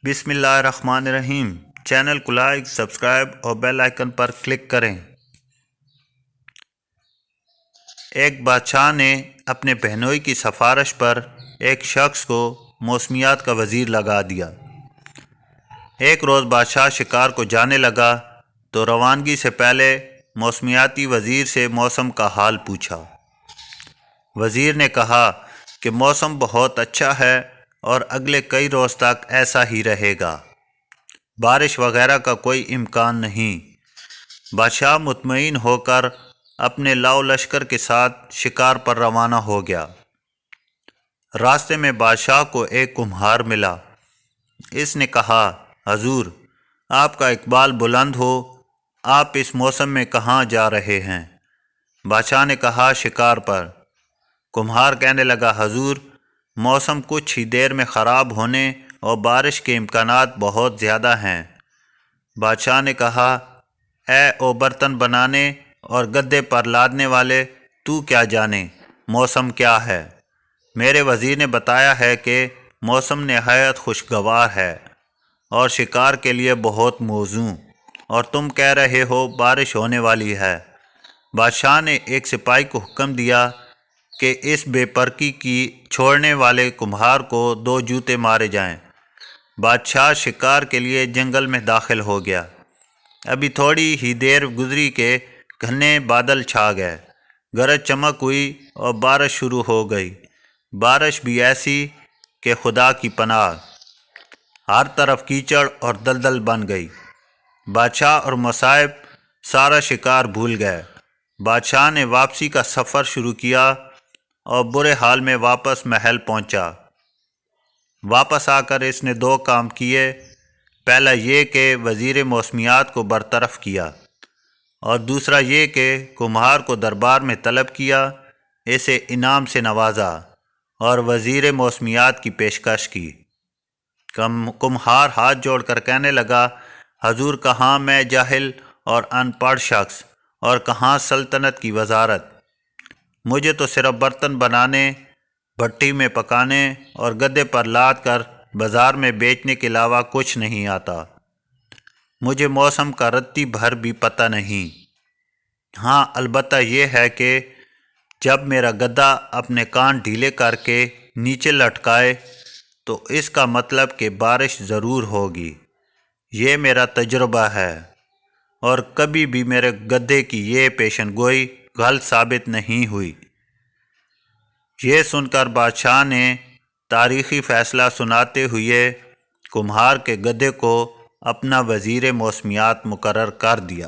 بسم اللہ الرحمن الرحیم۔ چینل کو لائک، سبسکرائب اور بیل آئیکن پر کلک کریں۔ ایک بادشاہ نے اپنے بہنوئی کی سفارش پر ایک شخص کو موسمیات کا وزیر لگا دیا۔ ایک روز بادشاہ شکار کو جانے لگا تو روانگی سے پہلے موسمیاتی وزیر سے موسم کا حال پوچھا۔ وزیر نے کہا کہ موسم بہت اچھا ہے اور اگلے کئی روز تک ایسا ہی رہے گا، بارش وغیرہ کا کوئی امکان نہیں۔ بادشاہ مطمئن ہو کر اپنے لاؤ لشکر کے ساتھ شکار پر روانہ ہو گیا۔ راستے میں بادشاہ کو ایک کمہار ملا۔ اس نے کہا، حضور، آپ کا اقبال بلند ہو، آپ اس موسم میں کہاں جا رہے ہیں؟ بادشاہ نے کہا، شکار پر۔ کمہار کہنے لگا، حضور، موسم کچھ ہی دیر میں خراب ہونے اور بارش کے امکانات بہت زیادہ ہیں۔ بادشاہ نے کہا، اے او برتن بنانے اور گدے پر لادنے والے، تو کیا جانے موسم کیا ہے؟ میرے وزیر نے بتایا ہے کہ موسم نہایت خوشگوار ہے اور شکار کے لیے بہت موزوں، اور تم کہہ رہے ہو بارش ہونے والی ہے۔ بادشاہ نے ایک سپاہی کو حکم دیا کہ اس بے پرکی کی چھوڑنے والے کمہار کو 2 جوتے مارے جائیں۔ بادشاہ شکار کے لیے جنگل میں داخل ہو گیا۔ ابھی تھوڑی ہی دیر گزری کہ گھنے بادل چھا گئے، گرج چمک ہوئی اور بارش شروع ہو گئی۔ بارش بھی ایسی کہ خدا کی پناہ، ہر طرف کیچڑ اور دلدل بن گئی۔ بادشاہ اور مصائب سارا شکار بھول گئے۔ بادشاہ نے واپسی کا سفر شروع کیا اور برے حال میں واپس محل پہنچا۔ واپس آ کر اس نے 2 کام کیے۔ پہلا یہ کہ وزیر موسمیات کو برطرف کیا، اور دوسرا یہ کہ کمہار کو دربار میں طلب کیا، اسے انعام سے نوازا اور وزیر موسمیات کی پیشکش کی۔ کمہار ہاتھ جوڑ کر کہنے لگا، حضور، کہاں میں جاہل اور ان پڑھ شخص، اور کہاں سلطنت کی وزارت؟ مجھے تو صرف برتن بنانے، بھٹی میں پکانے اور گدے پر لاد کر بازار میں بیچنے کے علاوہ کچھ نہیں آتا۔ مجھے موسم کا رتی بھر بھی پتہ نہیں۔ ہاں، البتہ یہ ہے کہ جب میرا گدھا اپنے کان ڈھیلے کر کے نیچے لٹکائے تو اس کا مطلب کہ بارش ضرور ہوگی۔ یہ میرا تجربہ ہے، اور کبھی بھی میرے گدھے کی یہ پیشن گوئی غلط ثابت نہیں ہوئی۔ یہ سن کر بادشاہ نے تاریخی فیصلہ سناتے ہوئے کمہار کے گدھے کو اپنا وزیر موسمیات مقرر کر دیا۔